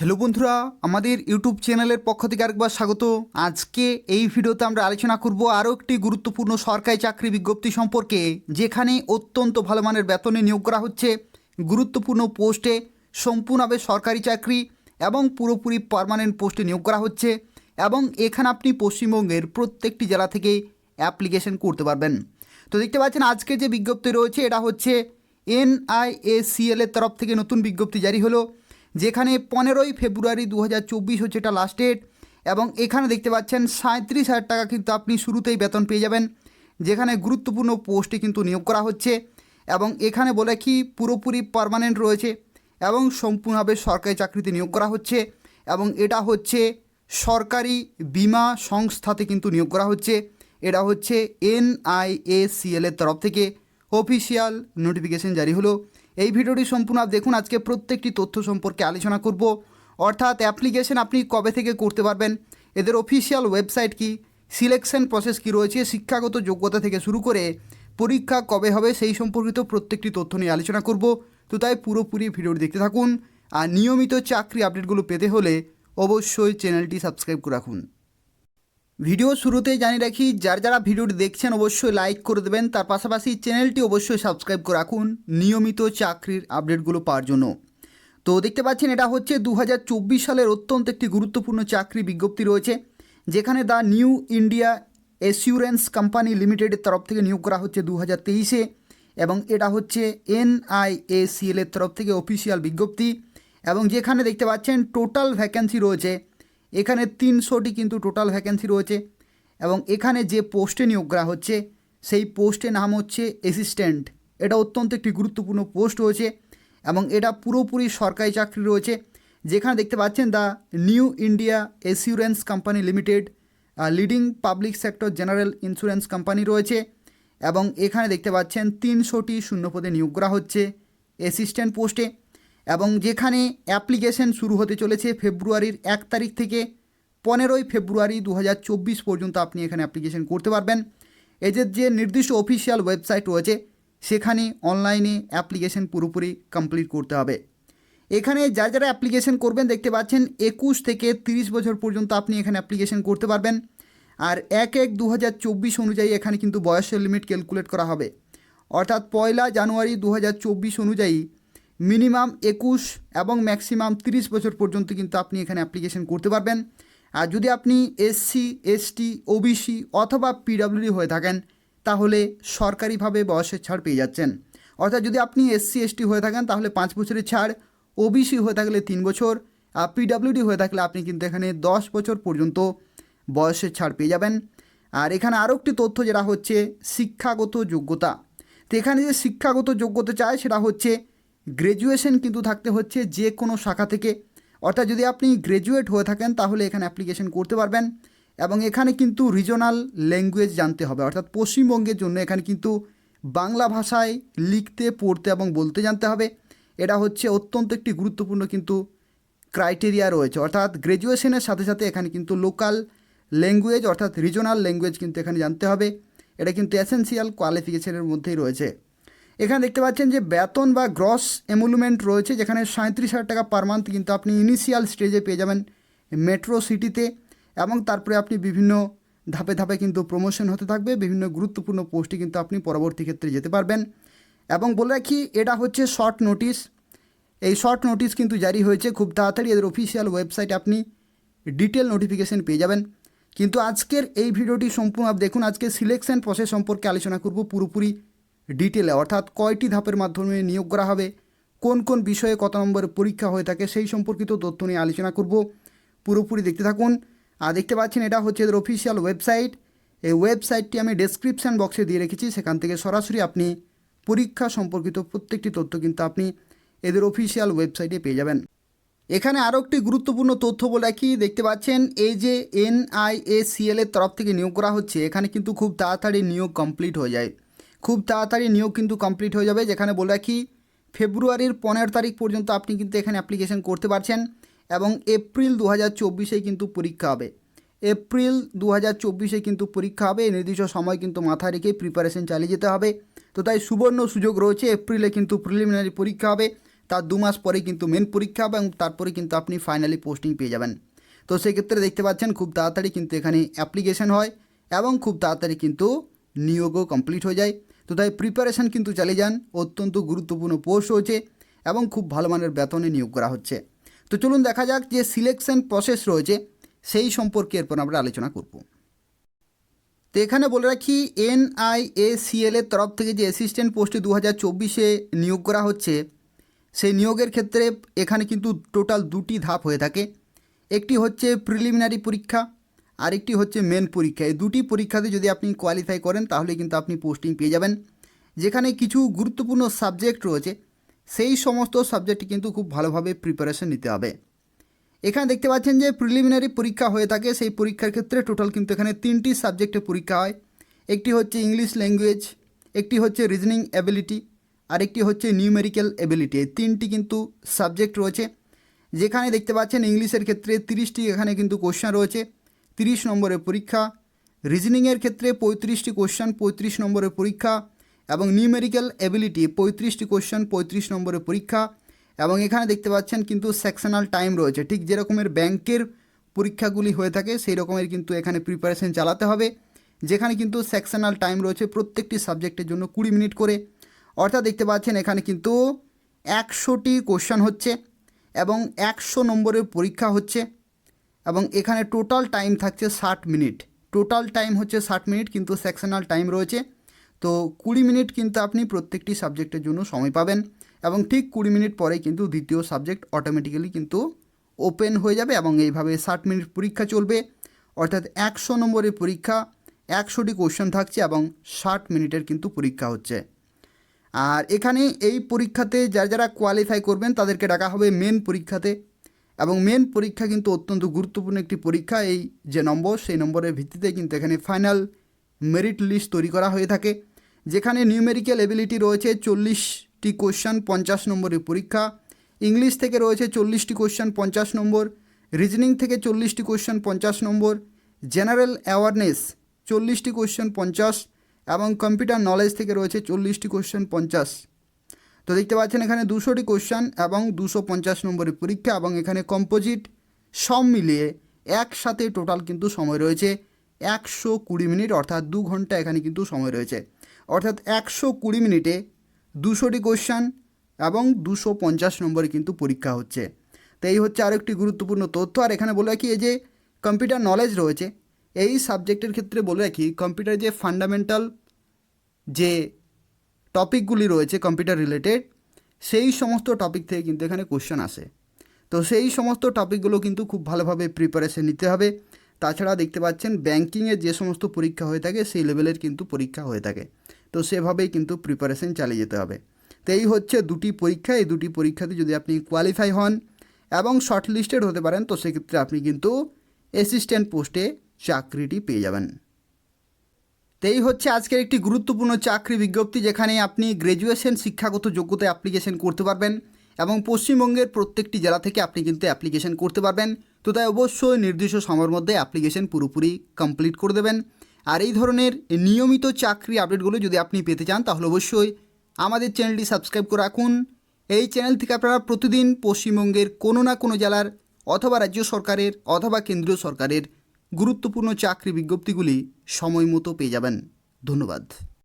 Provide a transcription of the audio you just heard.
Hello বন্ধুরা, আমাদের YouTube চ্যানেলের পক্ষ থেকে আরেকবার স্বাগত। আজকে এই ভিডিওতে আমরা আলোচনা করব আরও একটি গুরুত্বপূর্ণ সরকারি চাকরি বিজ্ঞপ্তি সম্পর্কে, যেখানে অত্যন্ত ভালো মানের বেতনে নিয়োগ করা হচ্ছে। গুরুত্বপূর্ণ পোস্টে সম্পূর্ণভাবে সরকারি চাকরি এবং পুরোপুরি পার্মানেন্ট পোস্টে নিয়োগ করা হচ্ছে, এবং এখানে আপনি পশ্চিমবঙ্গের প্রত্যেকটি জেলা থেকে অ্যাপ্লিকেশন করতে পারবেন। তো দেখতে পাচ্ছেন আজকে যে বিজ্ঞপ্তি রয়েছে এটা হচ্ছে NIACL এর তরফ থেকে নতুন বিজ্ঞপ্তি জারি হলো, যেখানে 15ই ফেব্রুয়ারি 2024 হচ্ছে এটা লাস্ট ডেট। এবং এখানে দেখতে পাচ্ছেন 37,000 টাকা কিন্তু আপনি শুরুতেই বেতন পেয়ে যাবেন, যেখানে গুরুত্বপূর্ণ পোস্টে কিন্তু নিয়োগ করা হচ্ছে। এবং এখানে বলে কি পুরোপুরি পার্মানেন্ট রয়েছে এবং সম্পূর্ণভাবে সরকারি চাকরিতে নিয়োগ করা হচ্ছে, এবং এটা হচ্ছে সরকারি বিমা সংস্থাতে কিন্তু নিয়োগ করা হচ্ছে। এটা হচ্ছে NIACL এর তরফ থেকে অফিসিয়াল নোটিফিকেশন জারি হলো। এই ভিডিওটি সম্পূর্ণ দেখুন। আজকে প্রত্যেকটি তথ্য সম্পর্কে আলোচনা করব, অর্থাৎ অ্যাপ্লিকেশন আপনি কবে থেকে করতে পারবেন, এদের অফিসিয়াল ওয়েবসাইট কি, সিলেকশন প্রসেস কি রয়েছে, শিক্ষাগত যোগ্যতা থেকে শুরু করে পরীক্ষা কবে হবে সেই সম্পর্কিত প্রত্যেকটি তথ্য নিয়ে আলোচনা করব। তো তাই পুরোপুরি ভিডিওটি দেখতে থাকুন। আর নিয়মিত চাকরি আপডেটগুলো পেতে হলে অবশ্যই চ্যানেলটি সাবস্ক্রাইব করে রাখুন। ভিডিও শুরুতেই জানিয়ে রাখি, যারা ভিডিওটি দেখছেন অবশ্যই লাইক করে দেবেন, তার পাশাপাশি চ্যানেলটি অবশ্যই সাবস্ক্রাইব করে রাখুন নিয়মিত চাকরির আপডেটগুলো পাওয়ার জন্য। তো দেখতে পাচ্ছেন এটা হচ্ছে 2024 সালের অত্যন্ত একটি গুরুত্বপূর্ণ চাকরি বিজ্ঞপ্তি রয়েছে, যেখানে the new India assurance company লিমিটেডের তরফ থেকে নিয়োগ করা হচ্ছে 2023-এ, এবং এটা হচ্ছে NIACL এর তরফ থেকে অফিসিয়াল বিজ্ঞপ্তি। এবং যেখানে দেখতে পাচ্ছেন টোটাল ভ্যাকেন্সি রয়েছে, এখানে 300টি কিন্তু টোটাল ভ্যাকেন্সি রয়েছে। এবং এখানে যে পোস্টে নিয়োগ করা হচ্ছে সেই পোস্টের নাম হচ্ছে অ্যাসিস্ট্যান্ট। এটা অত্যন্ত একটি গুরুত্বপূর্ণ পোস্ট রয়েছে, এবং এটা পুরোপুরি সরকারি চাকরি রয়েছে। যেখানে দেখতে পাচ্ছেন the new India assurance company limited leading public sector general insurance company রয়েছে, এবং এখানে দেখতে পাচ্ছেন 300টি শূন্যপদে নিয়োগ করা হচ্ছে অ্যাসিস্ট্যান্ট পোস্টে। এবং যেখানে অ্যাপ্লিকেশন শুরু হতে চলেছে ফেব্রুয়ারির 1 তারিখ থেকে 15ই ফেব্রুয়ারি 2024 পর্যন্ত আপনি এখানে অ্যাপ্লিকেশন করতে পারবেন। এদের যে নির্দিষ্ট অফিসিয়াল ওয়েবসাইট রয়েছে সেখানে অনলাইনে অ্যাপ্লিকেশন পুরোপুরি কমপ্লিট করতে হবে। এখানে যারা অ্যাপ্লিকেশন করবেন দেখতে পাচ্ছেন 21 থেকে 30 বছর পর্যন্ত আপনি এখানে অ্যাপ্লিকেশন করতে পারবেন। আর 1/1/2024 অনুযায়ী এখানে কিন্তু বয়সের লিমিট ক্যালকুলেট করা হবে, অর্থাৎ 1 জানুয়ারি 2024 অনুযায়ী মিনিমাম 21 এবং ম্যাক্সিমাম 30 বছর পর্যন্ত কিন্তু আপনি এখানে অ্যাপ্লিকেশন করতে পারবেন। আর যদি আপনি SC ST OBC অথবা PWD হয়ে থাকেন তাহলে সরকারিভাবে বয়সের ছাড় পেয়ে যাচ্ছেন। অর্থাৎ যদি আপনি SC ST হয়ে থাকেন তাহলে 5 বছরের ছাড়, OBC হয়ে থাকলে 3 বছর, আর PWD হয়ে থাকলে আপনি কিন্তু এখানে 10 বছর পর্যন্ত বয়সের ছাড় পেয়ে যাবেন। আর এখানে আরও একটি তথ্য যেটা হচ্ছে শিক্ষাগত যোগ্যতা। তো এখানে যে শিক্ষাগত যোগ্যতা চায় সেটা হচ্ছে গ্র্যাজুয়েশন কিন্তু থাকতে হচ্ছে যে কোনো শাখা থেকে, অর্থাৎ যদি আপনি গ্র্যাজুয়েট হয়ে থাকেন তাহলে এখানে অ্যাপ্লিকেশন করতে পারবেন। এবং এখানে কিন্তু রিজনাল ল্যাঙ্গুয়েজ জানতে হবে, অর্থাৎ পশ্চিমবঙ্গের জন্য এখানে কিন্তু বাংলা ভাষায় লিখতে পড়তে এবং বলতে জানতে হবে। এটা হচ্ছে অত্যন্ত একটি গুরুত্বপূর্ণ কিন্তু ক্রাইটেরিয়া রয়েছে, অর্থাৎ গ্র্যাজুয়েশনের সাথে সাথে এখানে কিন্তু লোকাল ল্যাঙ্গুয়েজ অর্থাৎ রিজনাল ল্যাঙ্গুয়েজ কিন্তু এখানে জানতে হবে। এটা কিন্তু এসেনশিয়াল কোয়ালিফিকেশনের মধ্যেই রয়েছে। এখানে দেখতে পাচ্ছেন যে বেতন বা গ্রস এমুলমেন্ট রয়েছে, যেখানে 37,000 টাকা পার মান্থ কিন্তু আপনি ইনিশিয়াল স্টেজে পেয়ে যাবেন মেট্রো সিটিতে, এবং তারপরে আপনি বিভিন্ন ধাপে ধাপে কিন্তু প্রমোশন হতে থাকবে, বিভিন্ন গুরুত্বপূর্ণ পোস্টে কিন্তু আপনি পরবর্তী ক্ষেত্রে যেতে পারবেন। এবং বলে রাখি এটা হচ্ছে শর্ট নোটিশ, এই শর্ট নোটিশ কিন্তু জারি হয়েছে খুব তাড়াতাড়ি। এদের অফিসিয়াল ওয়েবসাইটে আপনি ডিটেল নোটিফিকেশন পেয়ে যাবেন। কিন্তু আজকের এই ভিডিওটি সম্পূর্ণ দেখুন। আজকে সিলেকশন প্রসেস সম্পর্কে আলোচনা করব পুরোপুরি ডিটেলে, অর্থাৎ কয়টি ধাপের মাধ্যমে নিয়োগ করা হবে, কোন কোন বিষয়ে কত নম্বরের পরীক্ষা হয়ে থাকে সেই সম্পর্কিত তথ্য নিয়ে আলোচনা করব। পুরোপুরি দেখতে থাকুন। আর দেখতে পাচ্ছেন এটা হচ্ছে এদের অফিসিয়াল ওয়েবসাইট। এই ওয়েবসাইটটি আমি ডেসক্রিপশান বক্সে দিয়ে রেখেছি, সেখান থেকে সরাসরি আপনি পরীক্ষা সম্পর্কিত প্রত্যেকটি তথ্য কিন্তু আপনি এদের অফিসিয়াল ওয়েবসাইটে পেয়ে যাবেন। এখানে আরও একটি গুরুত্বপূর্ণ তথ্য বলে রাখি, দেখতে পাচ্ছেন এই যে NIACL এর তরফ থেকে নিয়োগ করা হচ্ছে এখানে কিন্তু খুব তাড়াতাড়ি নিয়োগ কমপ্লিট হয়ে যায়, খুব তাড়াতাড়ি নিয়োগ কিন্তু কমপ্লিট হয়ে যাবে। যেখানে বলে রাখি ফেব্রুয়ারির 15 তারিখ পর্যন্ত আপনি কিন্তু এখানে অ্যাপ্লিকেশন করতে পারছেন, এবং এপ্রিল 2024-এ কিন্তু পরীক্ষা হবে। এপ্রিল 2024-এ কিন্তু পরীক্ষা হবে। এই নির্দিষ্ট সময় কিন্তু মাথায় রেখে প্রিপারেশন চালিয়ে যেতে হবে। তো তাই সুবর্ণ সুযোগ রয়েছে, এপ্রিলে কিন্তু প্রিলিমিনারি পরীক্ষা হবে, তার 2 মাস পরে কিন্তু মেন পরীক্ষা এবং তারপরে কিন্তু আপনি ফাইনালি পোস্টিং পেয়ে যাবেন। তো সেক্ষেত্রে দেখতে পাচ্ছেন খুব তাড়াতাড়ি কিন্তু এখানে অ্যাপ্লিকেশন হয় এবং খুব তাড়াতাড়ি কিন্তু নিয়োগও কমপ্লিট হয়ে যায়। তো তাই প্রিপারেশান কিন্তু চালিয়ে যান, অত্যন্ত গুরুত্বপূর্ণ পোস্ট হয়েছে এবং খুব ভালো মানের বেতনে নিয়োগ করা হচ্ছে। তো চলুন দেখা যাক যে সিলেকশন প্রসেস রয়েছে সেই সম্পর্কে এরপর আমরা আলোচনা করব। তো এখানে বলে রাখি NIACL এর তরফ থেকে যে অ্যাসিস্ট্যান্ট পোস্টে 2024-এ নিয়োগ করা হচ্ছে, সেই নিয়োগের ক্ষেত্রে এখানে কিন্তু টোটাল 2টি ধাপ হয়ে থাকে। একটি হচ্ছে প্রিলিমিনারি পরীক্ষা, আরেকটি হচ্ছে মেন পরীক্ষা। এই 2টি পরীক্ষাতে যদি আপনি কোয়ালিফাই করেন তাহলে কিন্তু আপনি পোস্টিং পেয়ে যাবেন। যেখানে কিছু গুরুত্বপূর্ণ সাবজেক্ট রয়েছে সেই সমস্ত সাবজেক্টে কিন্তু খুব ভালোভাবে প্রিপারেশন নিতে হবে। এখানে দেখতে পাচ্ছেন যে প্রিলিমিনারি পরীক্ষা হয়ে থাকে, সেই পরীক্ষার ক্ষেত্রে টোটাল কিন্তু এখানে 3টি সাবজেক্টে পরীক্ষা হয়। একটি হচ্ছে ইংলিশ ল্যাঙ্গুয়েজ, একটি হচ্ছে রিজনিং অ্যাবিলিটি, আরেকটি হচ্ছে নিউমেরিক্যাল অ্যাবিলিটি। এই 3টি কিন্তু সাবজেক্ট রয়েছে। যেখানে দেখতে পাচ্ছেন ইংলিশের ক্ষেত্রে 30টি এখানে কিন্তু কোশ্চেন রয়েছে, 30 নম্বরের পরীক্ষা। রিজনিংয়ের ক্ষেত্রে 35টি কোশ্চেন, 35 নম্বরের পরীক্ষা। এবং নিউমেরিক্যাল অ্যাবিলিটি 35টি কোশ্চেন, 35 নম্বরের পরীক্ষা। এবং এখানে দেখতে পাচ্ছেন কিন্তু সেকশনাল টাইম রয়েছে, ঠিক যেরকমের ব্যাংকের পরীক্ষাগুলি হয়ে থাকে সেই রকমের কিন্তু এখানে প্রিপারেশন চালাতে হবে। যেখানে কিন্তু সেকশনাল টাইম রয়েছে প্রত্যেকটি সাবজেক্টের জন্য 20 মিনিট করে। অর্থাৎ দেখতে পাচ্ছেন এখানে কিন্তু 100টি কোশ্চেন হচ্ছে এবং 100 নম্বরের পরীক্ষা হচ্ছে এবং এখানে টোটাল টাইম থাকছে 60 মিনিট। টোটাল টাইম হচ্ছে 60 মিনিট, কিন্তু সেকশনাল টাইম রয়েছে। তো 20 মিনিট কিন্তু আপনি প্রত্যেকটি সাবজেক্টের জন্য সময় পাবেন এবং ঠিক 20 মিনিট পরেই কিন্তু দ্বিতীয় সাবজেক্ট অটোমেটিক্যালি কিন্তু ওপেন হয়ে যাবে এবং এইভাবে 60 মিনিট পরীক্ষা চলবে। অর্থাৎ 100 নম্বরের পরীক্ষা, 100টি কোশ্চেন থাকছে এবং 60 মিনিটের কিন্তু পরীক্ষা হচ্ছে। আর এখানে এই পরীক্ষাতে যারা কোয়ালিফাই করবেন তাদেরকে ডাকা হবে মেন পরীক্ষাতে। এবং মেন পরীক্ষা কিন্তু অত্যন্ত গুরুত্বপূর্ণ একটি পরীক্ষা। এই যে নম্বর, সেই নম্বরের ভিত্তিতে কিন্তু এখানে ফাইনাল মেরিট লিস্ট তৈরি করা হয়ে থাকে। যেখানে নিউমেরিক্যাল এবিলিটি রয়েছে 40টি কোশ্চেন, 50 নম্বরের পরীক্ষা। ইংলিশ থেকে রয়েছে 40টি কোশ্চেন, 50 নম্বর। রিজনিং থেকে 40টি কোশ্চেন, 50 নম্বর। জেনারেল অ্যাওয়ারনেস 40টি কোশ্চেন, 50। এবং কম্পিউটার নলেজ থেকে রয়েছে 40টি কোশ্চেন, 50। তো দেখতে পাচ্ছেন এখানে 200টি কোশ্চেন এবং 250 নম্বরের পরীক্ষা। এবং এখানে কম্পোজিট সব মিলিয়ে একসাথে টোটাল কিন্তু সময় রয়েছে 120 মিনিট, অর্থাৎ 2 ঘন্টা এখানে কিন্তু সময় রয়েছে। অর্থাৎ 120 মিনিটে 200টি কোশ্চেন এবং 250 নম্বরে কিন্তু পরীক্ষা হচ্ছে। তো এই হচ্ছে আরেকটি গুরুত্বপূর্ণ তথ্য। আর এখানে বলে রাখি এই যে কম্পিউটার নলেজ রয়েছে এই সাবজেক্টের ক্ষেত্রে বলে রাখি কম্পিউটার যে ফান্ডামেন্টাল যে টপিকগুলি রয়েছে কম্পিউটার রিলেটেড, সেই সমস্ত টপিক থেকে কিন্তু এখানে কোশ্চেন আসে। তো সেই সমস্ত টপিকগুলো কিন্তু খুব ভালোভাবে প্রিপারেশন নিতে হবে। তাছাড়া দেখতে পাচ্ছেন ব্যাঙ্কিংয়ের যে সমস্ত পরীক্ষা হয়ে থাকে সেই লেভেলের কিন্তু পরীক্ষা হয়ে থাকে। তো সেভাবেই কিন্তু প্রিপারেশন চালিয়ে যেতে হবে। তো এই হচ্ছে 2টি পরীক্ষা। এই 2টি পরীক্ষাতে যদি আপনি কোয়ালিফাই হন এবং শর্টলিস্টেড হতে পারেন তো সেক্ষেত্রে আপনি কিন্তু অ্যাসিস্ট্যান্ট পোস্টে চাকরিটি পেয়ে যাবেন। তো এই হচ্ছে আজকের একটি গুরুত্বপূর্ণ চাকরি বিজ্ঞপ্তি, যেখানে আপনি গ্র্যাজুয়েশন শিক্ষাগত যোগ্যতায় অ্যাপ্লিকেশন করতে পারবেন এবং পশ্চিমবঙ্গের প্রত্যেকটি জেলা থেকে আপনি কিন্তু অ্যাপ্লিকেশন করতে পারবেন। তো তাই অবশ্যই নির্দিষ্ট সময়ের মধ্যে অ্যাপ্লিকেশন পুরোপুরি কমপ্লিট করে দেবেন। আর এই ধরনের নিয়মিত চাকরি আপডেটগুলো যদি আপনি পেতে চান তাহলে অবশ্যই আমাদের চ্যানেলটি সাবস্ক্রাইব করে রাখুন। এই চ্যানেল থেকে আপনারা প্রতিদিন পশ্চিমবঙ্গের কোনো না কোনো জেলার অথবা রাজ্য সরকারের অথবা কেন্দ্রীয় সরকারের গুরুত্বপূর্ণ চাকরি বিজ্ঞপ্তিগুলি সময় মতো পেয়ে যাবেন। ধন্যবাদ।